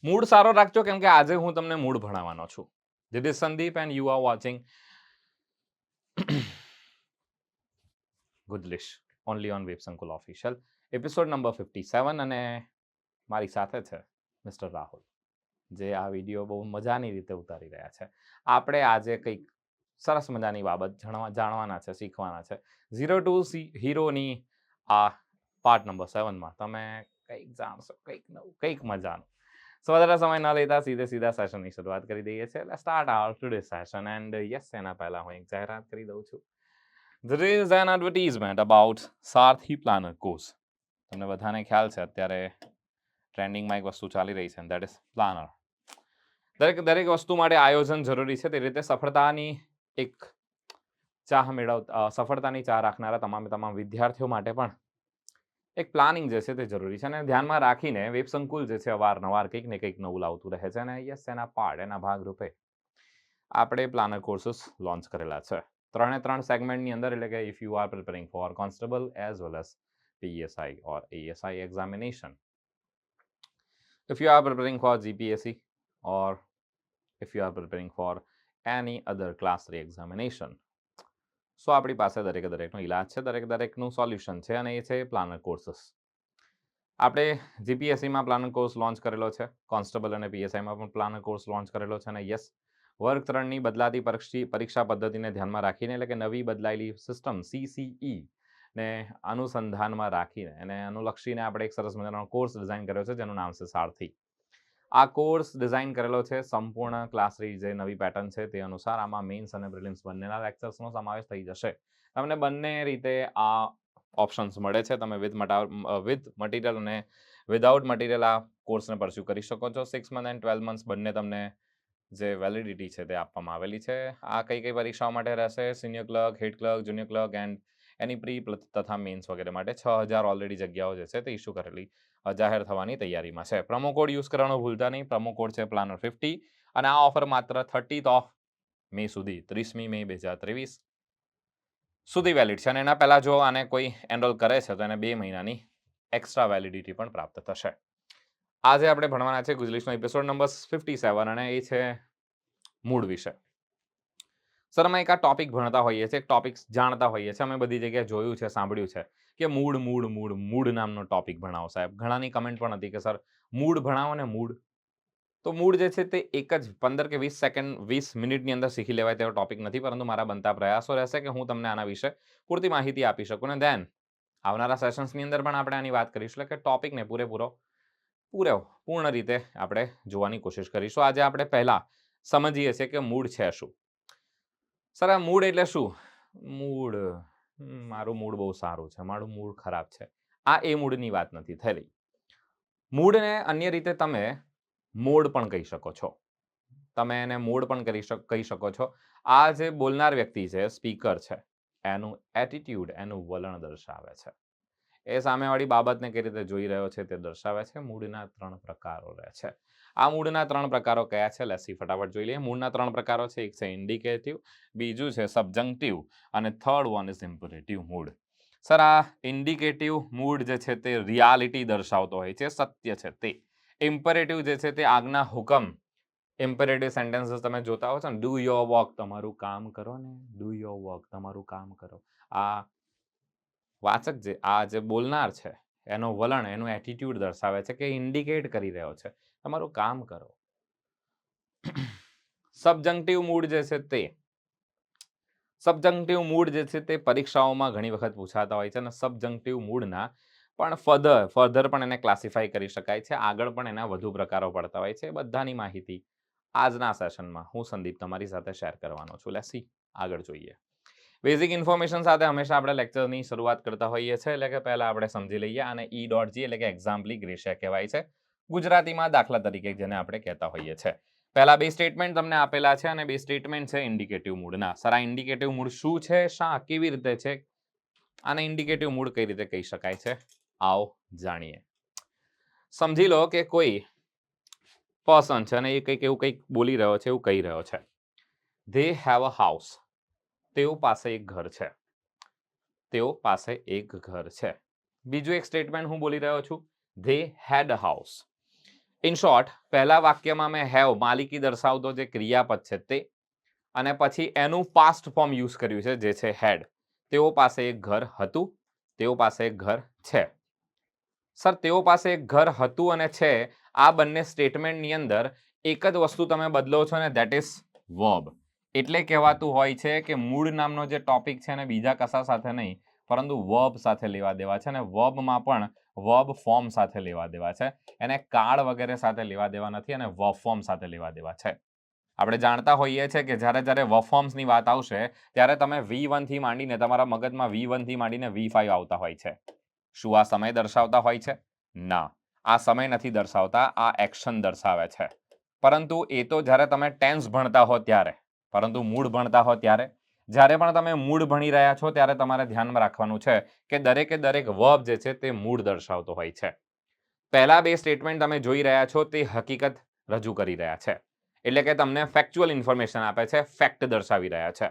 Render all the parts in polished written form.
Mood સારો રાખજો કેમ કે આજે હું તમને મૂડ ભણાવવાનો છું. This is Sandeep and you are watching Gujlish only on WebSankul official episode number 57 અને મારી સાથે છે મિસ્ટર રાહુલ જે આ વિડીયો બહુ મજાની રીતે ઉતારી રહ્યા છે. આપણે આજે કંઈક સરસ મજાની બાબત જાણવાના છે, શીખવાના છે. 0 to હીરોની આ પાર્ટ નંબર 7માં તમે કંઈક જાણશો, કંઈક નવું, કંઈક મજાનું. સો વધારે સમય ન લેતા સીધા સેશનની શરૂઆત કરી દઈએ છીએ. Let's start our today session and yes, એના પહેલા હું એક જાહેરાત કરી દઉં છું. There is an advertisement about Sarathi planner course. તમને બધાને ખ્યાલ છે અત્યારે ટ્રેન્ડિંગમાં એક વસ્તુ ચાલી રહી છે, દેટ ઇઝ પ્લાનર. દરેક વસ્તુ માટે આયોજન જરૂરી છે. તે રીતે સફળતાની ચાહ રાખનારા તમામ વિદ્યાર્થીઓ માટે પણ એક પ્લાનિંગ જે છે તે જરૂરી છે અને ધ્યાનમાં રાખીને વેબસંકુલ જે છે અવારનવાર કંઈક ને કંઈક નવું લાવતું રહે છે અને યસ, એના ભાગરૂપે આપણે પ્લાનર કોર્સીસ લોન્ચ કરેલા છે. 3 સેગમેન્ટની અંદર, એટલે કે if you are preparing four constable as well as PSI or ASI examination, if you are preparing for GPSC or if you are preparing for any other class 3 examination, સો આપણી પાસે દરેકનો ઇલાજ છે, દરેકનું સોલ્યુશન છે અને એ છે પ્લાનર કોર્સીસ. આપણે GPSCમાં પ્લાનર કોર્સ લોન્ચ કરેલો છે, કોન્સ્ટેબલ અને PSIમાં પણ પ્લાનર કોર્સ લોન્ચ કરેલો છે અને યસ, વર્ગ 3ની બદલાતી પરીક્ષા પદ્ધતિને ધ્યાનમાં રાખીને, એટલે કે નવી બદલાયેલી સિસ્ટમ CCE ને અનુસંધાનમાં રાખીને અને અનુલક્ષીને આપણે એક સરસ મજાનો કોર્સ ડિઝાઇન કર્યો છે જેનું નામ છે સારથી. આ કોર્સ ડિઝાઇન કરેલો છે સંપૂર્ણ ક્લાસ 3 જે નવી પેટર્ન છે તે અનુસાર. આમાં મેઇન્સ અને પ્રિલિમ્સ બંનેના લેક્ચર્સનો સમાવેશ થઈ જશે. તમને બંને રીતે આ ઓપ્શન્સ મળે છે. તમે વિથ મટીરિયલ અને વિધાઉટ મટીરિયલ આ કોર્સને પરસ્યુ કરી શકો છો. 6 મંથ એન્ડ 12 મંથ્સ બંને તમને જે વેલિડિટી છે તે આપવામાં આવેલી છે. આ કઈ પરીક્ષાઓ માટે રહેશે? Senior clerk, head clerk, junior clerk and any pre તથા મેન્સ વગેરે માટે 6000 ઓલરેડી જગ્યાઓ જે છે તે ઇસ્યુ કરેલી જાહેર થવાની તૈયારીમાં છે. પ્રોમો કોડ યુઝ કરવાનો ભૂલતા નહીં. પ્રોમો કોડ છે planner50 અને આ ઓફર માત્ર 30th મે સુધી, 30મી મે 2023 સુધી વેલિડ છે અને એના પહેલા જો આને કોઈ એનરોલ કરે છે તો એને 2 મહિનાની એક્સ્ટ્રા વેલિડિટી પણ પ્રાપ્ત થશે. આજે આપણે ભણવાના છે ગુજલિશનો એપિસોડ નંબર 57 અને એ છે મૂડ વિશે. સર, અમે એક આ ટોપિક ભણતા હોઈએ છીએ, એક ટોપિક જાણતા હોઈએ છીએ. અમે બધી જગ્યાએ જોયું છે, સાંભળ્યું છે કે મૂડ નામનો ટોપિક ભણાવો સાહેબ. ઘણાની કમેન્ટ પણ હતી કે સર મૂડ ભણાવો ને મૂડ. તો મૂડ જે છે તે એક જ 15 કે 20 સેકન્ડ 20 મિનિટની અંદર શીખી લેવાય તેવો ટોપિક નથી, પરંતુ મારા બનતા પ્રયાસો રહેશે કે હું તમને આના વિશે પૂરતી માહિતી આપી શકું ને દેન આવનારા સેશન્સની અંદર પણ આપણે આની વાત કરીશું કે ટોપિકને પૂર્ણ રીતે આપણે જોવાની કોશિશ કરીશું. આજે આપણે પહેલા સમજીએ છીએ કે મૂડ છે શું. સર, આ મૂડ એટલે શું? મૂડ, મારું મૂડ બહુ સારું છે, મારું મૂડ ખરાબ છે, આ એ મૂડની વાત નથી થયેલી. મૂડને અન્ય રીતે તમે મોડ પણ કહી શકો છો. તમે એને મોડ પણ કહી શકો છો. આ જે બોલનાર વ્યક્તિ છે, સ્પીકર છે, એનું એટીટ્યુડ, એનું વલણ દર્શાવે છે. એ સામેવાળી બાબતને કઈ રીતે જોઈ રહ્યો છે તે દર્શાવે છે. મૂડના 3 પ્રકારો રહે છે. આ મૂડના 3 પ્રકારો કયા છે? લેટ્સ સી, ફટાફટ જોઈ લઈએ. મૂડના 3 પ્રકારો છે. એક છે ઇન્ડિકેટિવ, બીજું છે સબજંક્ટિવ અને third one is imperative mood. Sir, આ ઇન્ડિકેટિવ મૂડ જે છે તે રિયાલિટી દર્શાવતો હોય છે, સત્ય છે તે. ઇમ્પરેટિવ જે છે તે આજ્ઞા, હુકમ. ઇમ્પરેટિવ સેન્ટેન્સીસ તમે જોતા હો છો ને, ડુ યોર વર્ક, તમારું કામ કરો ને, ડુ યોર વર્ક, તમારું કામ કરો. આ વાચક આ જે બોલનાર છે એનો વલણ, એનું એટીટ્યુડ દર્શાવે છે કે ઇન્ડિકેટ કરી રહ્યો છે તમારું કામ કરો. સબજંક્ટિવ મૂડ જે છે તે પરીક્ષાઓમાં ઘણી વખત પૂછાતા હોય છે અને સબજંક્ટિવ મૂડના પણ ફર્ધર પણ એને ક્લાસિફાઈ કરી શકાય છે. આગળ પણ એના વધુ પ્રકારો પડતા હોય છે. બધાની માહિતી આજના સેશનમાં હું સંદીપ તમારી સાથે શેર કરવાનો છું. લેટ્સ સી, આગળ જોઈએ. બેઝિક ઇન્ફોર્મેશન સાથે હંમેશા આપણે લેક્ચરની શરૂઆત કરતા હોઈએ છીએ, એટલે કે પહેલા આપણે સમજી લઈએ અને E.G એટલે કે એક્ઝામ્પલી ગ્રેશિયા કહેવાય છે ગુજરાતીમાં, દાખલા તરીકે જેને આપણે કહેતા હોઈએ છીએ. પહેલા 2 સ્ટેટમેન્ટ તમને આપેલા છે અને 2 સ્ટેટમેન્ટ છે ઇન્ડિકેટિવ મૂડના. સર, આ ઇન્ડિકેટિવ મૂડ શું છે, કેવી રીતે છે, આને ઇન્ડિકેટિવ મૂડ કઈ રીતે કહી શકાય છે, આવો જાણીએ. સમજી લો કે કોઈ પર્સન છે અને એ કંઈક બોલી રહ્યો છે, એવું કહી રહ્યો છે. ધે હેવ અ હાઉસ, તેઓ પાસે એક ઘર છે. બીજું એક સ્ટેટમેન્ટ હું બોલી રહ્યો છું, they had a house. In short, પહેલા વાક્યમાં મેં હેવ માલિકી દર્શાવતો જે ક્રિયાપદ છે તે, અને પછી એનું પાસ્ટ ફોર્મ યુઝ કર્યું છે જે છે હેડ. તેઓ પાસે એક ઘર હતું, તેઓ પાસે એક ઘર છે. સર, તેઓ પાસે એક ઘર હતું અને છે, આ બંને સ્ટેટમેન્ટની અંદર એક જ વસ્તુ તમે બદલો છો ને, ધેટ ઇઝ વર્બ. એટલે કહેવાતું હોય છે કે મૂળ નામનો જે ટોપિક છે ને બીજા કશા સાથે નહીં પરંતુ વર્બ સાથે લેવા દેવા છે, અને વર્બમાં પણ વર્બ ફોર્મ સાથે લેવા દેવા છે. એને કાળ વગેરે સાથે લેવા દેવા નથી અને વર્બ ફોર્મ સાથે લેવા દેવા છે. આપણે જાણતા હોઈએ છીએ કે જ્યારે જ્યારે વર્બ ફોર્મ્સની વાત આવશે ત્યારે તમે V1 થી માંડીને તમારા મગજમાં V1 થી માંડીને V5 આવતા હોય છે. શું આ સમય દર્શાવતા હોય છે? ના, આ સમય નથી દર્શાવતા, આ એક્શન દર્શાવે છે. પરંતુ એ તો જ્યારે તમે ટેન્સ ભણતા હો ત્યારે, પરંતુ મૂળ ભણતા હો ત્યારે, જ્યારે પણ તમે મૂળ ભણી રહ્યા છો ત્યારે તમારે ધ્યાનમાં રાખવાનું છે કે દરેકે દરેક વર્બ જે છે તે મૂળ દર્શાવતો હોય છે. પહેલા બે સ્ટેટમેન્ટ તમે જોઈ રહ્યા છો તે હકીકત રજૂ કરી રહ્યા છે, એટલે કે તમને ફેક્ચ્યુઅલ ઇન્ફોર્મેશન આપે છે, ફેક્ટ દર્શાવી રહ્યા છે.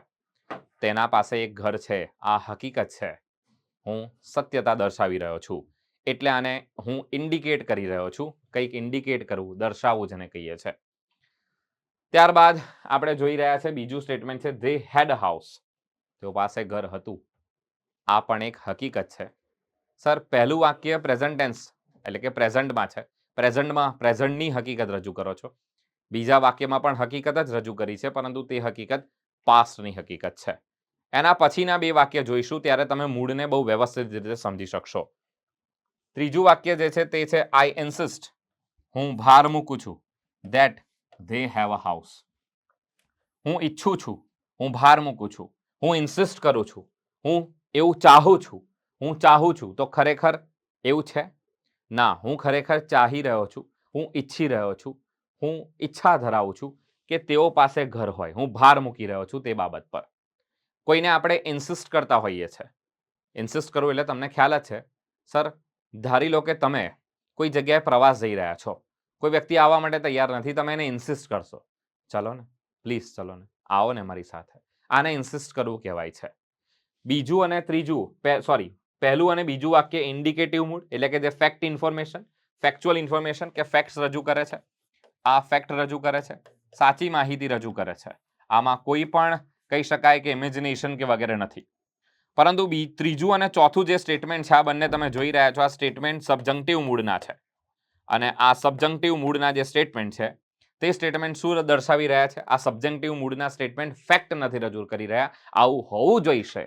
તેના પાસે એક ઘર છે, આ હકીકત છે. હું સત્યતા દર્શાવી રહ્યો છું, એટલે આને હું ઇન્ડિકેટ કરી રહ્યો છું. કંઈક ઇન્ડિકેટ કરવું, દર્શાવવું જેને કહીએ છીએ. ત્યારબાદ આપણે જોઈ રહ્યા છે બીજું સ્ટેટમેન્ટ છે ધે હેડ હાઉસ. તેઓ પાસે ઘર હતું. આ પણ એક હકીકત છે. સર, પહેલું વાક્ય પ્રેઝન્ટ ટેન્સ એટલે કે પ્રેઝન્ટમાં છે. પ્રેઝન્ટમાં પ્રેઝન્ટની હકીકત રજૂ કરો છો. બીજા વાક્યમાં પણ હકીકત જ રજૂ કરી છે, પરંતુ તે હકીકત પાસ્ટની હકીકત છે. એના પછીના બે વાક્ય જોઈશું ત્યારે તમે મૂળને બહુ વ્યવસ્થિત રીતે સમજી શકશો. ત્રીજું વાક્ય જે છે તે છે આઈ ઇન્સિસ્ટ. હું ભાર મૂકું છું that they have a house. હું ઈચ્છું છું, હું ભાર મૂકું છું, હું ઇન્સિસ્ટ કરું છું, હું એવું ચાહું છું. હું ચાહું છું તો ખરેખર એવું છે? ના, હું ખરેખર ચાહી રહ્યો છું, હું ઈચ્છી રહ્યો છું, હું ઈચ્છા ધરાવું છું કે તેઓ પાસે ઘર હોય. હું ભાર મૂકી રહ્યો છું તે બાબત પર. કોઈને આપણે ઇન્સિસ્ટ કરતા હોઈએ છીએ. ઇન્સિસ્ટ કરવું એટલે તમને ખ્યાલ જ છે. સર, ધારી લો કે તમે કોઈ જગ્યાએ પ્રવાસ જઈ રહ્યા છો, કોઈ વ્યક્તિ આવવા માટે તૈયાર નથી, તમે એને ઇન્સિસ્ટ કરશો, ચલો ને, પ્લીઝ ચલો ને, આવો ને મારી સાથે. આને ઇન્સિસ્ટ કરવું કહેવાય છે. બીજું અને ત્રીજું, પહેલું અને બીજું વાક્ય ઇન્ડિકેટિવ મૂડ એટલે કે જે ફેક્ટ ઇન્ફોર્મેશન, ફેક્ચ્યુઅલ ઇન્ફોર્મેશન કે ફેક્ટ્સ રજૂ કરે છે. આ ફેક્ટ રજૂ કરે છે, સાચી માહિતી રજૂ કરે છે. આમાં કોઈ પણ કહી શકાય કે ઇમેજિનેશન કે વગેરે નથી. પરંતુ ત્રીજું અને ચોથું જે સ્ટેટમેન્ટ છે આ બંને તમે જોઈ રહ્યા છો, આ સ્ટેટમેન્ટ સબજંક્ટિવ મૂડના છે. અને આ સબજંક્ટિવ મૂડના જે સ્ટેટમેન્ટ છે તે સ્ટેટમેન્ટ શું દર્શાવી રહ્યા છે? આ સબજંક્ટિવ મૂડના સ્ટેટમેન્ટ ફેક્ટ નથી રજૂ કરી રહ્યા, આવું હોવું જોઈશે.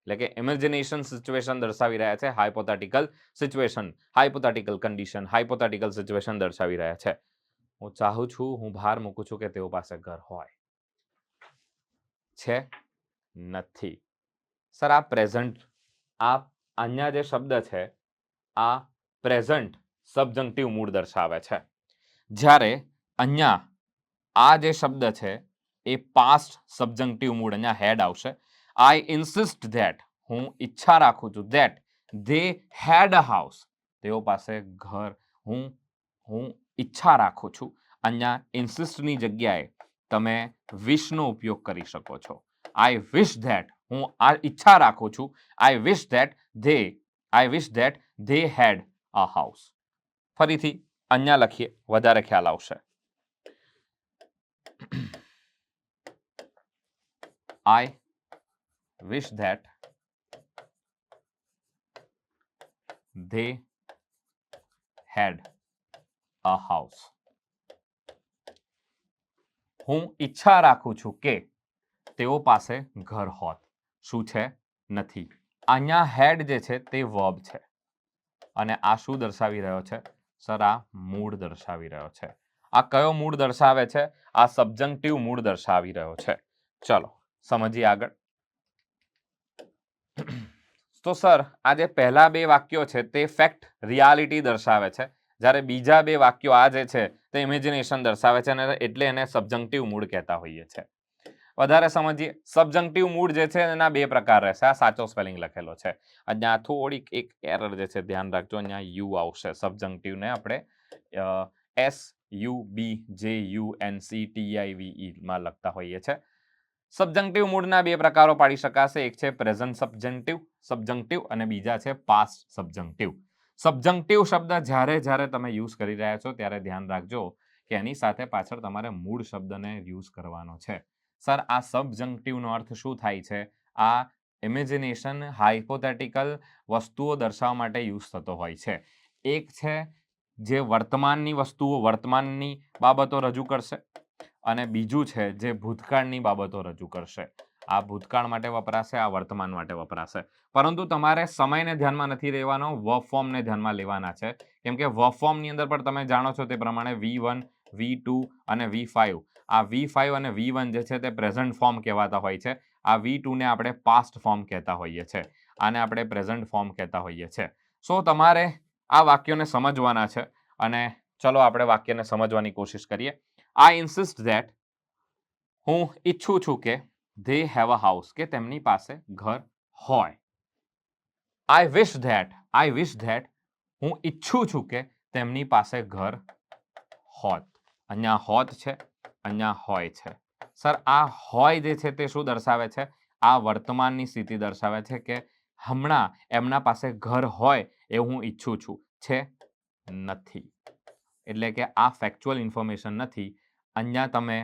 એટલે કે ઇમેજિનેશન સિચ્યુએશન દર્શાવી રહ્યા છે, hypothetical situation, hypothetical condition, hypothetical situation દર્શાવી રહ્યા છે. હું ચાહું છું, હું ભાર મૂકું છું કે તેઓ પાસે ઘર હોય. છે? નથી. સર, આ પ્રેઝન્ટ, આ અહીંયા જે શબ્દ છે આ પ્રેઝન્ટ સબજંક્ટિવ મૂડ દર્શાવે છે. જ્યારે અહીંયા આ જે શબ્દ છે એ પાસ્ટ સબજંક્ટિવ મૂડ, અહીંયા હેડ આવશે. આઈ ઇન્સિસ્ટ ધેટ, હું ઈચ્છા રાખું છું, that they had a house, તેઓ પાસે ઘર, હું ઈચ્છા રાખું છું. અહીંયા ઇન્સિસ્ટની જગ્યાએ તમે વિશનો ઉપયોગ કરી શકો છો. આઈ વિશ ધેટ, હું આ ઈચ્છા રાખું છું, I wish that they had a house. ફરીથી અહીંયા લખીએ, વધારે ખ્યાલ આવશે. I wish that they had a house. હું ઈચ્છા રાખું છું કે તેઓ પાસે ઘર હોત. શું છે? નથી. અહીંયા હેડ જે છે તે વર્બ છે અને આ શું દર્શાવી રહ્યો છે? સર, આ મૂડ દર્શાવી રહ્યો છે. આ કયો મૂડ દર્શાવે છે? આ સબજંક્ટિવ મૂડ દર્શાવી રહ્યો છે. ચલો સમજીએ આગળ. તો સર, આ જે પહેલા બે વાક્યો છે તે ફેક્ટ, રિયાલિટી દર્શાવે છે, જ્યારે બીજા બે વાક્યો આ જે છે તે ઇમેજિનેશન દર્શાવે છે, અને એટલે એને સબજંક્ટિવ મૂડ કહેતા હોઈએ છે. વધારે સમજીએ. સબજંક્ટિવ મૂડ જે છે એના બે પ્રકાર રહેશે. આ સાચો સ્પેલિંગ લખેલો છે. અહીંયા થોડીક એક એરર જે છે ધ્યાન રાખજો, અહીંયા યુ આવશે. સબજંક્ટિવને આપણે SUBJUNCTIVE માં લખતા હોઈએ છે. સબજંક્ટિવ મૂડના બે પ્રકારો પાડી શકાશે. એક છે પ્રેઝન્ટ સબજંક્ટિવ અને બીજા છે પાસ્ટ સબજંક્ટિવ. સબજંક્ટિવ શબ્દ જ્યારે જ્યારે તમે યુઝ કરી રહ્યા છો ત્યારે ધ્યાન રાખજો કે એની સાથે પાછળ તમારે મૂળ શબ્દને યુઝ કરવાનો છે. સર આ સબજંક્ટિવનો અર્થ શું થાય છે? આ ઇમેજિનેશન હાઇપોથેટિકલ વસ્તુઓ દર્શાવવા માટે યુઝ થતો હોય છે. એક છે જે વર્તમાનની વસ્તુઓ વર્તમાનની બાબતો રજૂ કરશે અને બીજું છે જે ભૂતકાળની બાબતો રજૂ કરશે. આ ભૂતકાળ માટે વપરાશે, આ વર્તમાન માટે વપરાશે. પરંતુ તમારે સમયને ધ્યાનમાં નથી લેવાનો, વર્બ ફોર્મને ધ્યાનમાં લેવાના છે. કેમ કે વર્બ ફોર્મની અંદર પણ તમે જાણો છો તે પ્રમાણે V1, V2 અને V5. આ V5 અને V1 જે છે તે પ્રેઝન્ટ ફોર્મ કહેવાતા હોય છે. આ V2 ને આપણે પાસ્ટ ફોર્મ કહેતા હોઈએ છીએ. આને આપણે પ્રેઝન્ટ ફોર્મ કહેતા હોઈએ છીએ. સો તમારે આ વાક્યોને સમજવાના છે અને ચલો આપણે વાક્યને સમજવાની કોશિશ કરીએ. આઈ ઇન્સિસ્ટ ધેટ, હું ઈચ્છું છું કે they have a house, કે તેમની પાસે ઘર હોય. I wish that, હું ઈચ્છું છું કે તેમની પાસે ઘર હોત. અહીંયા હોત છે, અહીંયા હોય છે. સર આ હોય જે છે તે શું દર્શાવે છે? આ વર્તમાનની સ્થિતિ દર્શાવે છે કે હમણાં એમના પાસે ઘર હોય એવું હું ઈચ્છું છું. છે નથી. એટલે કે આ ફેક્ચ્યુઅલ ઇન્ફોર્મેશન નથી. અહીંયા તમે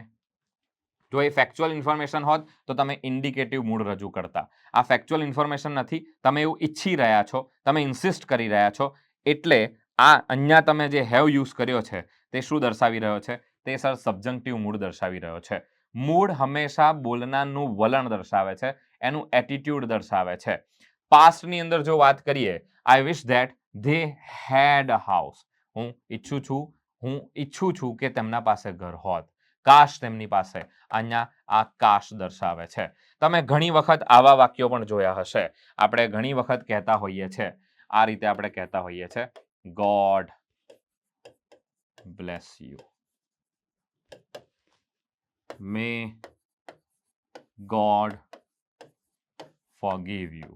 જો એ ફેક્ચ્યુઅલ ઇન્ફોર્મેશન હોત તો તમે ઇન્ડિકેટિવ મૂડ રજૂ કરતા. આ ફેક્ચ્યુઅલ ઇન્ફોર્મેશન નથી, તમે એવું ઈચ્છી રહ્યા છો, તમે ઇન્સિસ્ટ કરી રહ્યા છો, એટલે આ અહીંયા તમે જે હેવ યુઝ કર્યો છે તે શું દર્શાવી રહ્યો છે? તે સર સબજંક્ટિવ મૂડ દર્શાવી રહ્યો છે. મૂડ હંમેશા બોલનારનું વલણ દર્શાવે છે, એનું એટીટ્યુડ દર્શાવે છે. પાસ્ટની અંદર જો વાત કરીએ, I wish that they had a house, હું ઈચ્છું છું કે તેમના પાસે ઘર હોત. કાશ તેમની પાસે, અહીંયા આ કાશ દર્શાવે છે. તમે ઘણી વખત આવા વાક્યો પણ જોયા હશે. આપણે ઘણી વખત કહેતા હોઈએ છીએ, આ રીતે આપણે કહેતા હોઈએ છીએ, God bless you, May God forgive you,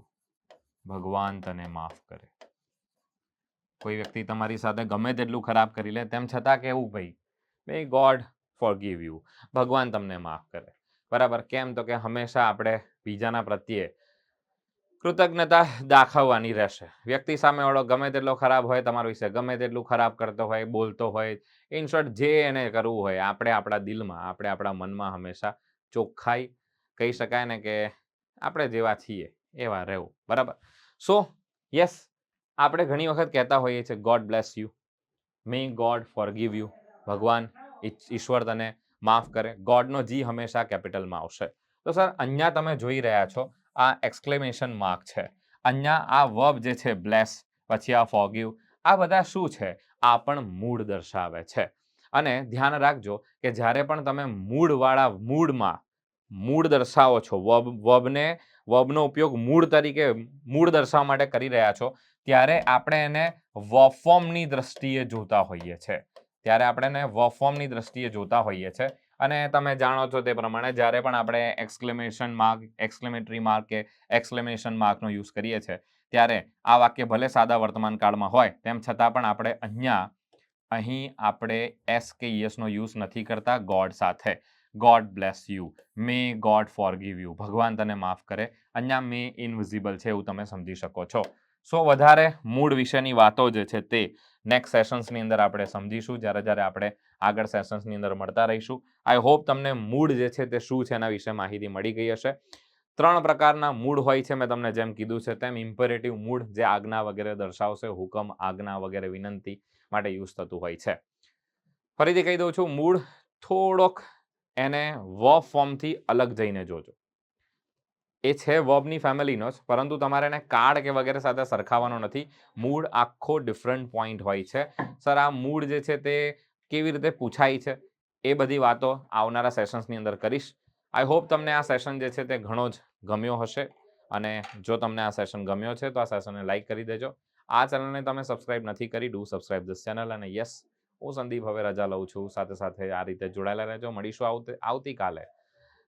ભગવાન તને માફ કરે. કોઈ વ્યક્તિ તમારી સાથે ગમે તેટલું ખરાબ કરી લે તેમ છતાં કેવું, ભાઈ મે ગોડ ફોરગીવ યુ, ભગવાન તમને માફ કરે. બરાબર? કેમ? તો કે હંમેશા આપણે બીજાના પ્રત્યે કૃતજ્ઞતા દાખવવાની રહેશે. વ્યક્તિ સામેવાળો ગમે તેટલો ખરાબ હોય, તમારા વિશે ગમે તેટલું ખરાબ કરતો હોય, બોલતો હોય, ઇન શોર્ટ જે એને કરવું હોય, આપણે આપણા દિલમાં, આપણે આપણા મનમાં હંમેશા ચોખ્ખાઈ, કહી શકાય ને કે આપણે જેવા છીએ એવા રહેવું. બરાબર? સો યસ, આપણે ઘણી વખત કહેતા હોઈએ છીએ God bless you, May God forgive you, ભગવાન ઈશ્વર તને માફ કરે. ગોડનો જી હંમેશા કેપિટલમાં આવશે. તો સર અહીંયા તમે જોઈ રહ્યા છો આ એક્સક્લેમેશન માર્ક છે. અહીંયા આ વર્બ જે છે બ્લેસ, પછી આ ફોરગીવ, આ બધા શું છે? આ પણ મૂડ દર્શાવે છે. અને ધ્યાન રાખજો કે જ્યારે પણ તમે મૂડવાળા મૂડમાં મૂડ દર્શાવો છો, વર્બનો ઉપયોગ મૂડ તરીકે મૂડ દર્શાવવા માટે કરી રહ્યા છો, ત્યારે આપણે એને વર્બ ફોર્મની દ્રષ્ટિએ જોતા હોઈએ છીએ. અને તમે જાણો છો તે પ્રમાણે જ્યારે પણ આપણે એક્સક્લેમેશન માર્ક, એક્સક્લેમેટરી માર્ક કે એક્સક્લેમેશન માર્કનો યુઝ કરીએ છીએ, ત્યારે આ વાક્ય ભલે સાદા વર્તમાન કાળમાં હોય તેમ છતાં પણ આપણે અહીં આપણે એસ કે યસનો યુઝ નથી કરતા ગોડ સાથે. God bless you, May God forgive you, ભગવાન તને માફ કરે. અહીંયા મે ઇનવિઝિબલ છે એવું તમે સમજી શકો છો. સો વધારે મૂડ વિશેની વાતો જે છે તે નેક્સ્ટ સેશન્સની અંદર આપણે સમજીશું, જ્યારે આપણે આગળ સેશન્સની અંદર મળતા રહીશું. આઈ હોપ તમને મૂડ જે છે તે શું છે એના વિશે માહિતી મળી ગઈ હશે. 3 પ્રકારના મૂડ હોય છે, મેં તમને જેમ કીધું છે તેમ. ઇમ્પેરેટિવ મૂડ જે આજ્ઞા વગેરે દર્શાવશે, હુકમ, આજ્ઞા વગેરે વિનંતી માટે યુઝ થતું હોય છે. ફરીથી કહી દઉં છું, મૂડ થોડોક એને વર્બ ફોર્મથી અલગ જઈને જોજો. એ છે વર્બની ફેમિલીનો જ, પરંતુ તમારે એને કાર્ડ કે વગેરે સાથે સરખાવવાનો નથી. મૂડ આખો ડિફરન્ટ પોઈન્ટ હોય છે. સર આ મૂડ જે છે તે કેવી રીતે પૂછાય છે એ બધી વાતો આવનારા સેશન્સની અંદર કરીશ. આઈ હોપ તમને આ સેશન જે છે તે ઘણો જ ગમ્યો હશે. અને જો તમને આ સેશન ગમ્યો છે તો આ સેશનને લાઈક કરી દેજો. આ ચેનલને તમે સબસ્ક્રાઇબ નથી કરી, ડુ સબસ્ક્રાઇબ ધીસ ચેનલ. અને યસ, હું સંદીપ હવે રજા લઉં છું. સાથે આ રીતે જોડાયેલા રહેજો. મળીશું આવતીકાલે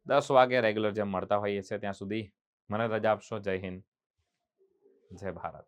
10 વાગે રેગ્યુલર જેમ મળતા હોઈએ છીએ. ત્યાં સુધી મને રજા આપશો. જય હિન્દ, જય ભારત.